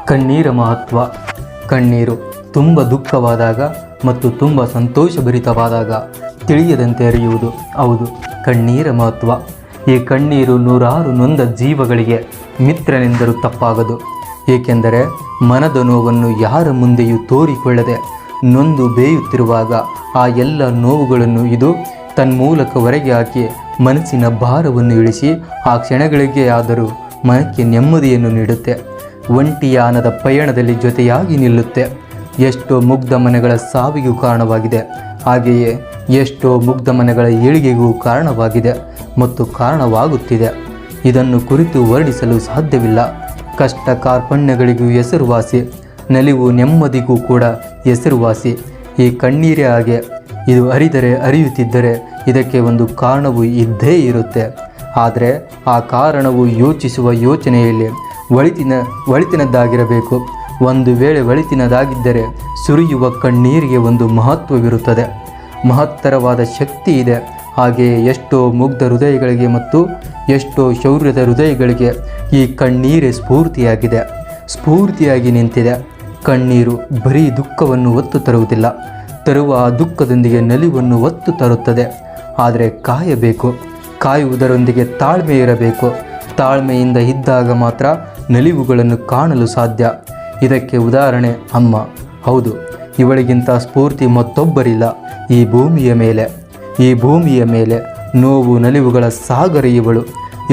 ಕಣ್ಣೀರ ಮಹತ್ವ. ಕಣ್ಣೀರು ತುಂಬ ದುಃಖವಾದಾಗ ಮತ್ತು ತುಂಬ ಸಂತೋಷಭರಿತವಾದಾಗ ತಿಳಿಯದಂತೆ ಹರಿಯುವುದು. ಹೌದು, ಕಣ್ಣೀರ ಮಹತ್ವ. ಈ ಕಣ್ಣೀರು ನೂರಾರು ನೊಂದ ಜೀವಗಳಿಗೆ ಮಿತ್ರನೆಂದರೂ ತಪ್ಪಾಗದು. ಏಕೆಂದರೆ ಮನದ ನೋವನ್ನು ಯಾರ ಮುಂದೆಯೂ ತೋರಿಕೊಳ್ಳದೆ ನೊಂದು ಬೇಯುತ್ತಿರುವಾಗ ಆ ಎಲ್ಲ ನೋವುಗಳನ್ನು ಇದು ತನ್ಮೂಲಕ ಹೊರಗೆ ಹಾಕಿ ಮನಸ್ಸಿನ ಭಾರವನ್ನು ಇಳಿಸಿ ಆ ಕ್ಷಣಗಳಿಗೆ ಆದರೂ ಮನಕ್ಕೆ ನೆಮ್ಮದಿಯನ್ನು ನೀಡುತ್ತೆ. ಒಂಟಿಯಾನದ ಪಯಣದಲ್ಲಿ ಜೊತೆಯಾಗಿ ನಿಲ್ಲುತ್ತೆ. ಎಷ್ಟೋ ಮುಗ್ಧ ಮನೆಗಳ ಸಾವಿಗೂ ಕಾರಣವಾಗಿದೆ. ಹಾಗೆಯೇ ಎಷ್ಟೋ ಮುಗ್ಧ ಮನೆಗಳ ಏಳಿಗೆಗೂ ಕಾರಣವಾಗಿದೆ ಮತ್ತು ಕಾರಣವಾಗುತ್ತಿದೆ. ಇದನ್ನು ಕುರಿತು ವರ್ಣಿಸಲು ಸಾಧ್ಯವಿಲ್ಲ. ಕಷ್ಟ ಕಾರ್ಪಣ್ಯಗಳಿಗೂ ಹೆಸರುವಾಸಿ, ನಲಿವು ನೆಮ್ಮದಿಗೂ ಕೂಡ ಹೆಸರುವಾಸಿ ಈ ಕಣ್ಣೀರೇ. ಹಾಗೆ ಇದು ಹರಿದರೆ ಹರಿಯುತ್ತಿದ್ದರೆ ಇದಕ್ಕೆ ಒಂದು ಕಾರಣವೂ ಇದ್ದೇ ಇರುತ್ತೆ. ಆದರೆ ಆ ಕಾರಣವು ಯೋಚಿಸುವ ಯೋಚನೆಯಲ್ಲಿ ಒಳಿತಿನದ್ದಾಗಿರಬೇಕು. ಒಂದು ವೇಳೆ ಒಳಿತಿನದಾಗಿದ್ದರೆ ಸುರಿಯುವ ಕಣ್ಣೀರಿಗೆ ಒಂದು ಮಹತ್ವವಿರುತ್ತದೆ, ಮಹತ್ತರವಾದ ಶಕ್ತಿ ಇದೆ. ಹಾಗೆಯೇ ಎಷ್ಟೋ ಮುಗ್ಧ ಹೃದಯಗಳಿಗೆ ಮತ್ತು ಎಷ್ಟೋ ಶೌರ್ಯದ ಹೃದಯಗಳಿಗೆ ಈ ಕಣ್ಣೀರೇ ಸ್ಫೂರ್ತಿಯಾಗಿ ನಿಂತಿದೆ. ಕಣ್ಣೀರು ಬರೀ ದುಃಖವನ್ನು ಹೊತ್ತು ತರುವುದಿಲ್ಲ, ತರುವ ಆ ದುಃಖದೊಂದಿಗೆ ನಲಿವನ್ನು ಹೊತ್ತು ತರುತ್ತದೆ. ಆದರೆ ಕಾಯಬೇಕು, ಕಾಯುವುದರೊಂದಿಗೆ ತಾಳ್ಮೆ ಇರಬೇಕು. ತಾಳ್ಮೆಯಿಂದ ಇದ್ದಾಗ ಮಾತ್ರ ನಲಿವುಗಳನ್ನು ಕಾಣಲು ಸಾಧ್ಯ. ಇದಕ್ಕೆ ಉದಾಹರಣೆ ಅಮ್ಮ. ಹೌದು, ಇವಳಿಗಿಂತ ಸ್ಫೂರ್ತಿ ಮತ್ತೊಬ್ಬರಿಲ್ಲ ಈ ಭೂಮಿಯ ಮೇಲೆ ನೋವು ನಲಿವುಗಳ ಸಾಗರ ಇವಳು.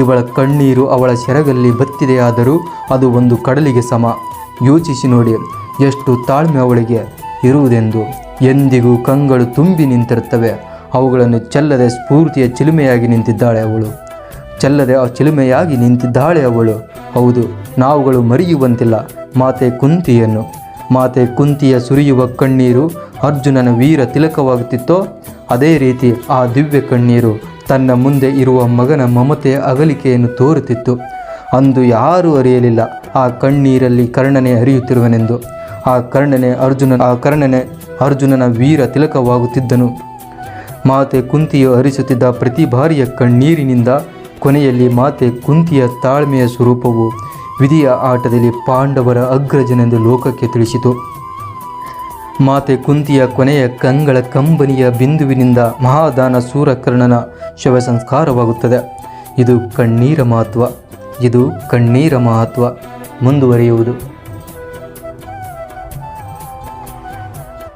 ಇವಳ ಕಣ್ಣೀರು ಅವಳ ಸೆರಗಲ್ಲಿ ಬತ್ತಿದೆಯಾದರೂ ಅದು ಒಂದು ಕಡಲಿಗೆ ಸಮ. ಯೋಚಿಸಿ ನೋಡಿ ಎಷ್ಟು ತಾಳ್ಮೆ ಅವಳಿಗೆ ಇರುವುದೆಂದು. ಎಂದಿಗೂ ಕಂಗಳು ತುಂಬಿ ನಿಂತಿರುತ್ತವೆ, ಅವುಗಳನ್ನು ಚೆಲ್ಲದೆ ಸ್ಫೂರ್ತಿಯ ಚಿಲುಮೆಯಾಗಿ ನಿಂತಿದ್ದಾಳೆ ಅವಳು. ಹೌದು, ನಾವುಗಳು ಮರೆಯುವಂತಿಲ್ಲ ಮಾತೆ ಕುಂತಿಯ ಸುರಿಯುವ ಕಣ್ಣೀರು ಅರ್ಜುನನ ವೀರ ತಿಲಕವಾಗುತ್ತಿತ್ತೋ ಅದೇ ರೀತಿ ಆ ದಿವ್ಯ ಕಣ್ಣೀರು ತನ್ನ ಮುಂದೆ ಇರುವ ಮಗನ ಮಮತೆಯ ಅಗಲಿಕೆಯನ್ನು ತೋರುತ್ತಿತ್ತು. ಅಂದು ಯಾರೂ ಅರಿಯಲಿಲ್ಲ ಆ ಕಣ್ಣೀರಲ್ಲಿ ಕರ್ಣನೇ ಹರಿಯುತ್ತಿರುವನೆಂದು. ಆ ಕರ್ಣನೇ ಅರ್ಜುನನ ವೀರ ತಿಲಕವಾಗುತ್ತಿದ್ದನು. ಮಾತೆ ಕುಂತಿಯು ಹರಿಸುತ್ತಿದ್ದ ಪ್ರತಿ ಬಾರಿಯ ಕಣ್ಣೀರಿನಿಂದ ಕೊನೆಯಲ್ಲಿ ಮಾತೆ ಕುಂತಿಯ ತಾಳ್ಮೆಯ ಸ್ವರೂಪವು ವಿಧಿಯ ಆಟದಲ್ಲಿ ಪಾಂಡವರ ಅಗ್ರಜನೆಂದು ಲೋಕಕ್ಕೆ ತಿಳಿಸಿತು. ಮಾತೆ ಕುಂತಿಯ ಕೊನೆಯ ಕಂಗಳ ಕಂಬನಿಯ ಬಿಂದುವಿನಿಂದ ಮಹಾದಾನ ಸೂರಕರ್ಣನ ಶವ ಸಂಸ್ಕಾರವಾಗುತ್ತದೆ. ಇದು ಕಣ್ಣೀರ ಮಹತ್ವ. ಮುಂದುವರಿಯುವುದು.